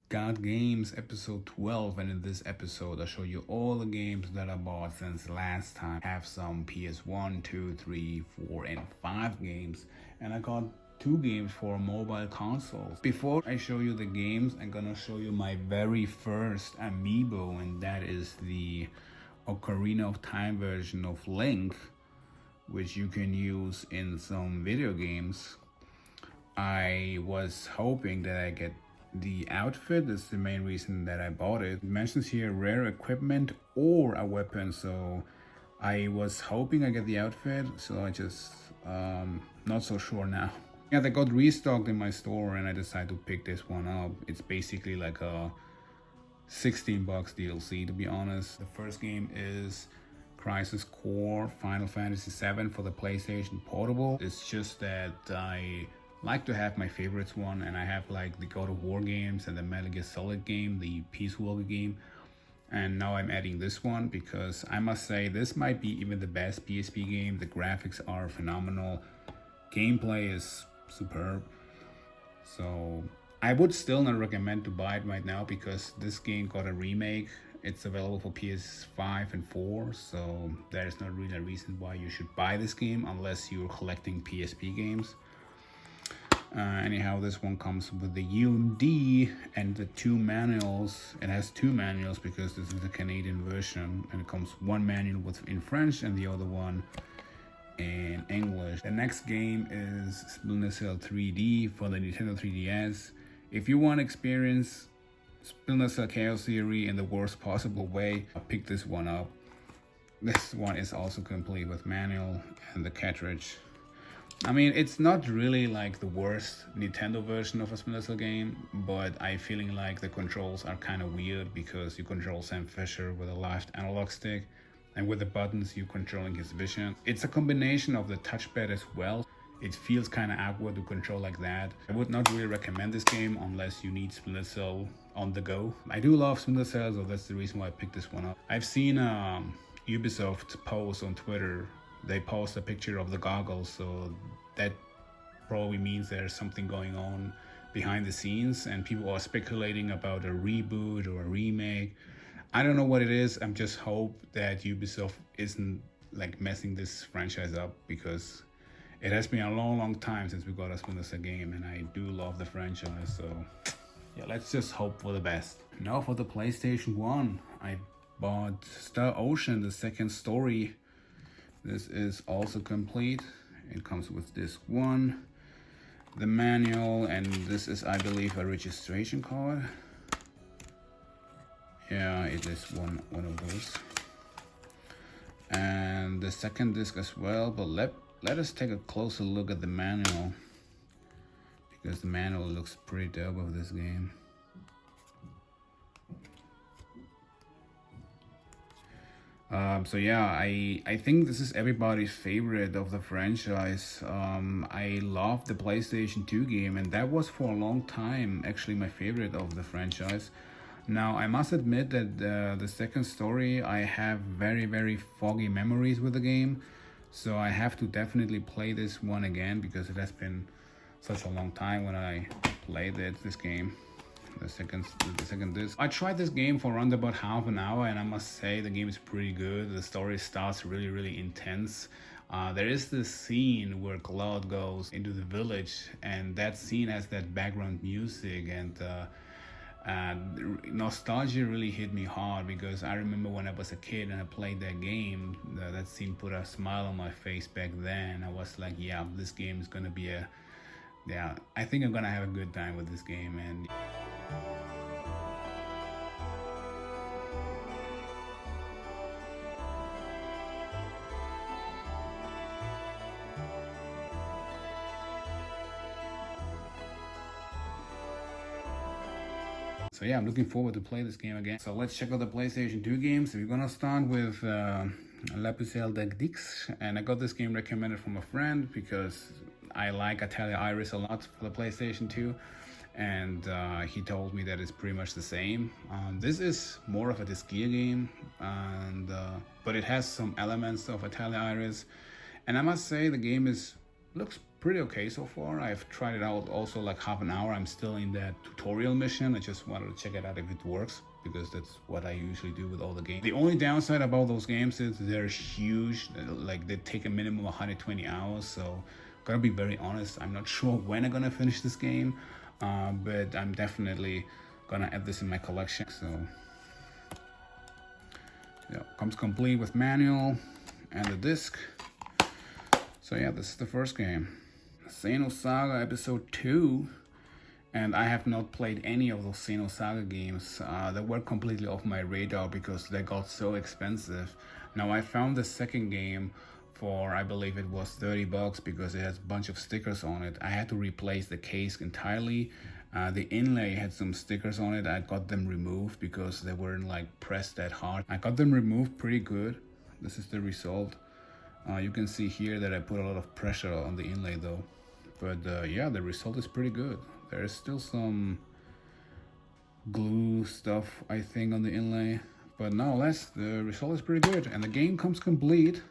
Got Games episode 12, and in this episode I show you all the games that I bought since last time. I have some PS1, 2, 3, 4 and 5 games, and I got 2 games for mobile consoles. Before I show you the games, I'm gonna show you my very first Amiibo, and that is the Ocarina of Time version of Link, which you can use in some video games. I was hoping that I get the outfit. That's the main reason that I bought it. It mentions here rare equipment or a weapon, so I was hoping I get the outfit, so I just not so sure now. Yeah, they got restocked in my store and I decided to pick this one up. It's basically like a 16 bucks DLC, to be honest. The first game is Crisis Core Final Fantasy VII for the PlayStation Portable. It's just that I like to have my favorites one, and I have like the God of War games and the Metal Gear Solid game, the Peace Walker game, and now I'm adding this one because I must say this might be even the best PSP game. The graphics are phenomenal, gameplay is superb, so I would still not recommend to buy it right now because this game got a remake. It's available for PS5 and 4, so there's not really a reason why you should buy this game unless you're collecting PSP games. Anyhow, this one comes with the UMD and the 2 manuals. It has 2 manuals because this is the Canadian version, and it comes one manual in French and the other one in English. The next game is Splinter Cell 3D for the Nintendo 3DS. If you want to experience Splinter Cell Chaos Theory in the worst possible way, I picked this one up. This one is also complete with manual and the cartridge. I mean, it's not really like the worst Nintendo version of a Splinter Cell game, but I'm feeling like the controls are kind of weird because you control Sam Fisher with a left analog stick, and with the buttons you're controlling his vision. It's a combination of the touchpad as well. It feels kind of awkward to control like that. I would not really recommend this game unless you need Splinter Cell on the go. I do love Splinter Cell, so that's the reason why I picked this one up. I've seen Ubisoft post on Twitter. They post a picture of the goggles, so that probably means there's something going on behind the scenes and people are speculating about a reboot or a remake. I don't know what it is. I'm just hope that Ubisoft isn't like messing this franchise up because it has been a long time since we got a Splinter Cell game and I do love the franchise, so yeah, let's just hope for the best. Now for the PlayStation 1, I bought Star Ocean, the second story. This is also complete. It comes with disc 1, the manual, and this is, I believe, a registration card. Yeah, it is one of those. And the second disc as well, but let us take a closer look at the manual because the manual looks pretty dope of this game. So yeah, I think this is everybody's favorite of the franchise. I love the PlayStation 2 game, and that was for a long time actually my favorite of the franchise. Now I must admit that the second story, I have very foggy memories with the game, so I have to definitely play this one again because it has been such a long time when I played this game. The second disc. I tried this game for around about half an hour and I must say the game is pretty good. The story starts really intense. There is this scene where Cloud goes into the village and that scene has that background music, and nostalgia really hit me hard because I remember when I was a kid and I played that game, that scene put a smile on my face back then. I was like, yeah, this game is gonna be I think I'm gonna have a good time with this game. And so yeah, I'm looking forward to play this game again. So let's check out the PlayStation 2 games. We're gonna start with Lapisel Dix, and I got this game recommended from a friend because I like Italia Iris a lot for the PlayStation 2, and he told me that it's pretty much the same. This is more of a Disgaea game, and but it has some elements of Italia Iris, and I must say the game looks pretty okay so far. I've tried it out also like half an hour. I'm still in that tutorial mission. I just wanted to check it out if it works, because that's what I usually do with all the games. The only downside about those games is they're huge. Like they take a minimum of 120 hours. So gotta be very honest, I'm not sure when I'm gonna finish this game, but I'm definitely gonna add this in my collection. So yeah, comes complete with manual and the disc. So yeah, this is the first game, Xeno Saga Episode 2. And I have not played any of those Xeno Saga games. They were completely off my radar because they got so expensive. Now I found the second game for, I believe it was $30 because it has a bunch of stickers on it. I had to replace the case entirely. The inlay had some stickers on it. I got them removed because they weren't like pressed that hard. I got them removed pretty good. This is the result. You can see here that I put a lot of pressure on the inlay though. But yeah, the result is pretty good. There's still some glue stuff, I think, on the inlay. But nonetheless, the result is pretty good. And the game comes complete.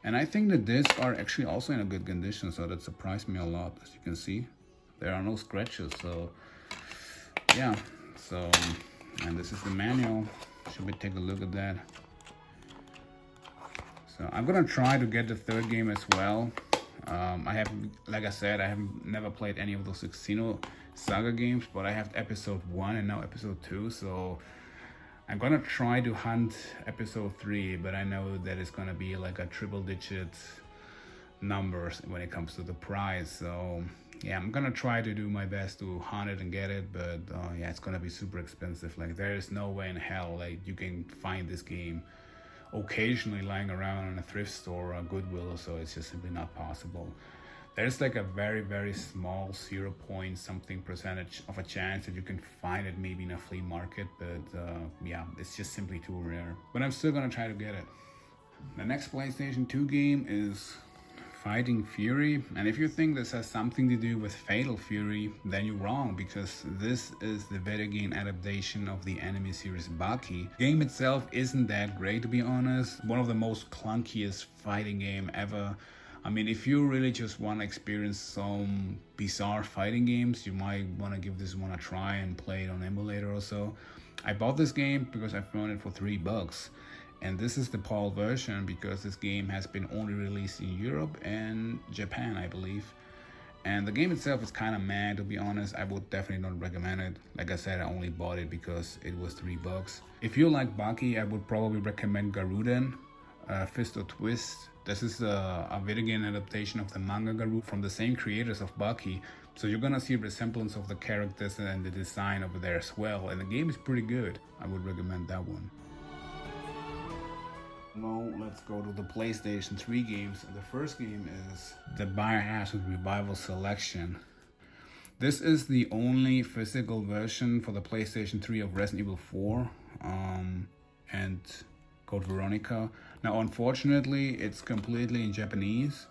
And I think the discs are actually also in a good condition, so that surprised me a lot. As you can see, there are no scratches. So yeah, so, and this is the manual. Should we take a look at that? So I'm gonna try to get the third game as well. I have, like I said, I have never played any of those Xeno Saga games, but I have episode 1 and now episode 2, so I'm gonna try to hunt episode 3, but I know that it's gonna be like a triple-digit numbers when it comes to the price. So yeah, I'm gonna try to do my best to hunt it and get it, but yeah, it's gonna be super expensive. Like there is no way in hell like you can find this game occasionally lying around in a thrift store or Goodwill, so it's just simply not possible. There's like a very small 0.something% of a chance that you can find it maybe in a flea market, but yeah, it's just simply too rare. But I'm still gonna try to get it. The next PlayStation 2 game is Fighting Fury, and if you think this has something to do with Fatal Fury, then you're wrong, because this is the video game adaptation of the anime series Baki. The game itself isn't that great, to be honest. One of the most clunkiest fighting game ever. I mean, if you really just want to experience some bizarre fighting games, you might want to give this one a try and play it on emulator or so. I bought this game because I found it for $3. And this is the PAL version because this game has been only released in Europe and Japan, I believe. And the game itself is kind of meh, to be honest. I would definitely not recommend it. Like I said, I only bought it because it was $3. If you like Baki, I would probably recommend Garuden, Fist or Twist. This is a video game adaptation of the manga Garou from the same creators of Baki. So you're gonna see a resemblance of the characters and the design over there as well. And the game is pretty good. I would recommend that one. Now let's go to the PlayStation 3 games. The first game is the Biohazard Revival Selection. This is the only physical version for the PlayStation 3 of Resident Evil 4 and Code Veronica. Now unfortunately it's completely in Japanese.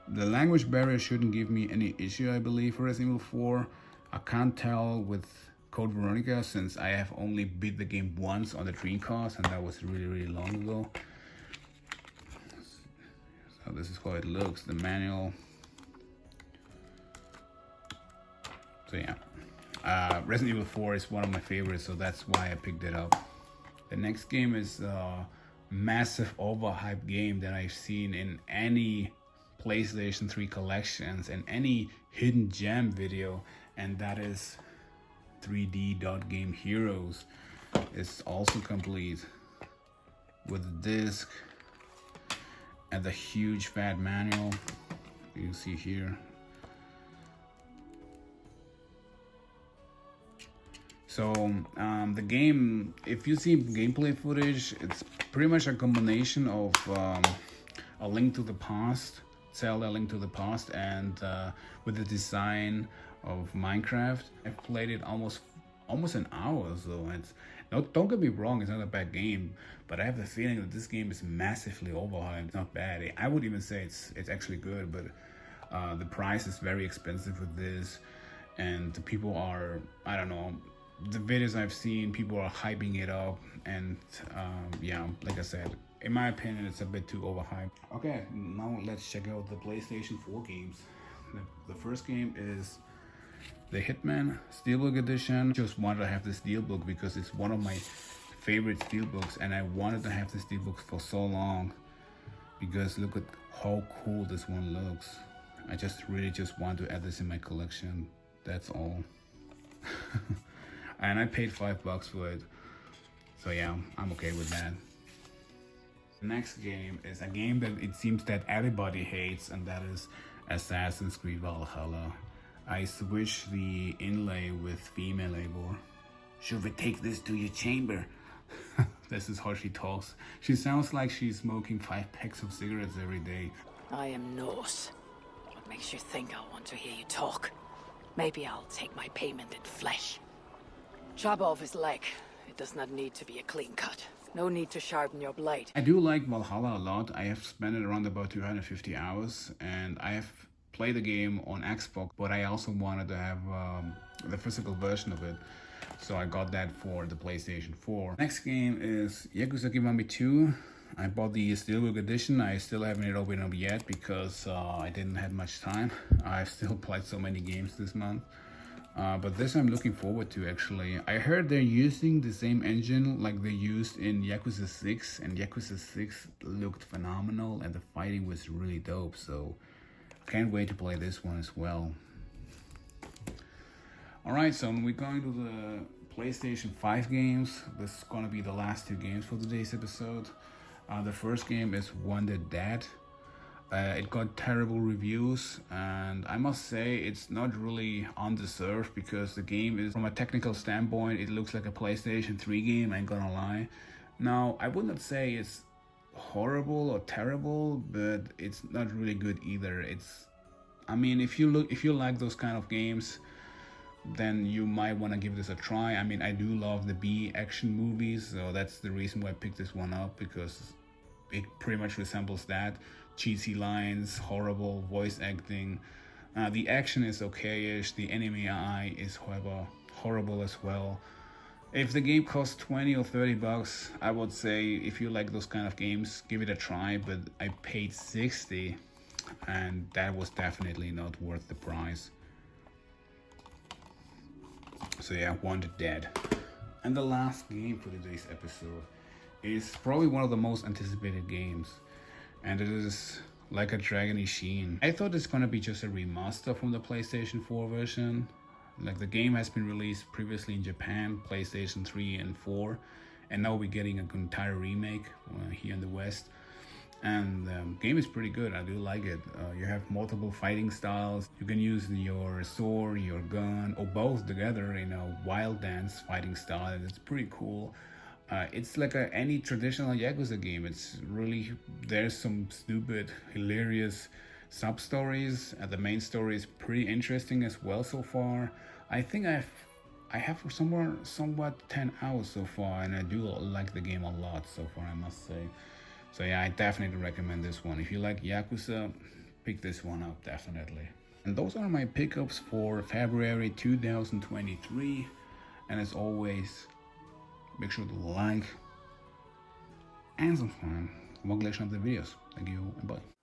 The language barrier shouldn't give me any issue, I believe, for Resident Evil 4. I can't tell with Code Veronica since I have only beat the game once on the Dreamcast, and that was really long ago. So this is how it looks, the manual. So yeah, Resident Evil 4 is one of my favorites, so that's why I picked it up. The next game is a massive overhyped game that I've seen in any PlayStation 3 collections and any hidden gem video, and that is 3D Dot Game Heroes. It's also complete with the disc and the huge fat manual you can see here. So the game, if you see gameplay footage, it's pretty much a combination of A Link to the Past, Zelda: A Link to the Past, and with the design of Minecraft. I've played it almost an hour, so it's don't get me wrong, it's not a bad game, but I have the feeling that this game is massively overhyped. It's not bad. I would even say it's actually good, but the price is very expensive with this, and the people are, I don't know, the videos I've seen, people are hyping it up, and yeah, like I said, in my opinion, it's a bit too overhyped. Okay, now let's check out the PlayStation 4 games. The first game is the Hitman Steelbook Edition. Just wanted to have the Steelbook because it's one of my favorite Steelbooks, and I wanted to have the Steelbook for so long because look at how cool this one looks. I really just want to add this in my collection. That's all. And I paid $5 for it. So yeah, I'm okay with that. The next game is a game that it seems that everybody hates, and that is Assassin's Creed Valhalla. I switched the inlay with female labor. Should we take this to your chamber? This is how she talks. She sounds like she's smoking 5 packs of cigarettes every day. I am Norse. What makes you think I want to hear you talk? Maybe I'll take my payment in flesh. Chop off his leg. It does not need to be a clean cut. No need to sharpen your blade. I do like Valhalla a lot. I have spent it around about 250 hours, and I have played the game on Xbox, but I also wanted to have the physical version of it. So I got that for the PlayStation 4. Next game is Yakuza Mummy 2. I bought the Steelbook edition. I still haven't opened it up yet because I didn't have much time. I've still played so many games this month. But this I'm looking forward to actually. I heard they're using the same engine like they used in Yakuza 6, and Yakuza 6 looked phenomenal and the fighting was really dope. So I can't wait to play this one as well. Alright, so we're going to the PlayStation 5 games. This is gonna be the last 2 games for today's episode. The first game is Wonder Dead. It got terrible reviews, and I must say it's not really undeserved because the game is, from a technical standpoint, it looks like a PlayStation 3 game, I ain't gonna lie. Now, I would not say it's horrible or terrible, but it's not really good either. I mean, if you like those kind of games, then you might want to give this a try. I mean, I do love the B action movies, so that's the reason why I picked this one up, because it pretty much resembles that. Cheesy lines, horrible voice acting. The action is okay-ish. The enemy AI is horrible as well. If the game costs 20 or 30 bucks, I would say if you like those kind of games, give it a try, but I paid 60 and that was definitely not worth the price. So yeah, Wonder Dead. And the last game for today's episode is probably one of the most anticipated games, and it is Like a Dragon Ishin. I thought it's gonna be just a remaster from the PlayStation 4 version. Like, the game has been released previously in Japan, PlayStation 3 and 4, and now we're getting an entire remake here in the West. And the game is pretty good. I do like it. You have multiple fighting styles. You can use your sword, your gun, or both together in a wild dance fighting style, and it's pretty cool. It's like any traditional Yakuza game. It's really, there's some stupid, hilarious sub-stories, and the main story is pretty interesting as well so far. I think I have somewhat 10 hours so far, and I do like the game a lot so far, I must say. So yeah, I definitely recommend this one. If you like Yakuza, pick this one up, definitely. And those are my pickups for February 2023. And as always, make sure to like and subscribe. More gleich auf the videos. Thank you and bye.